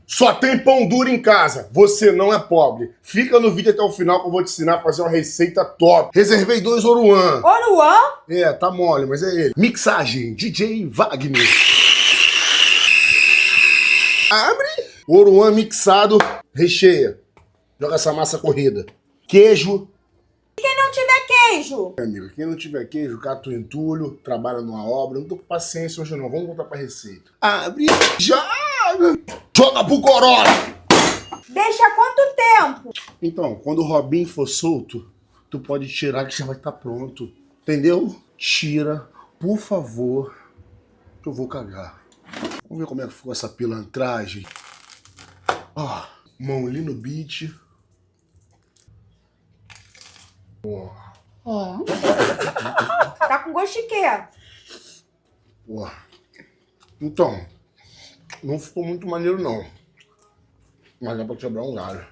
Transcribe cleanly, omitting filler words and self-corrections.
Só tem pão duro em casa. Você não é pobre. Fica no vídeo até o final que eu vou te ensinar a fazer uma receita top. Reservei 2 Oruan. Oruan? É, tá mole, mas é ele. Mixagem, DJ Wagner. Abre. Oruan mixado, recheia. Joga essa massa corrida. Queijo. E quem não tiver queijo? Amigo, quem não tiver queijo, cata o entulho, trabalha numa obra. Não tô com paciência hoje não. Vamos voltar pra receita. Abre. Joga pro corolla. Deixa quanto tempo? Então, quando o Robinho for solto, tu pode tirar que já vai estar pronto. Entendeu? Tira, por favor, que eu vou cagar. Vamos ver como é que ficou essa pilantragem. Ó, mão ali no beat. Ó. Ó. Tá com gosto de quê? Ó. Então, não ficou muito maneiro não. Mas dá pra quebrar um galho.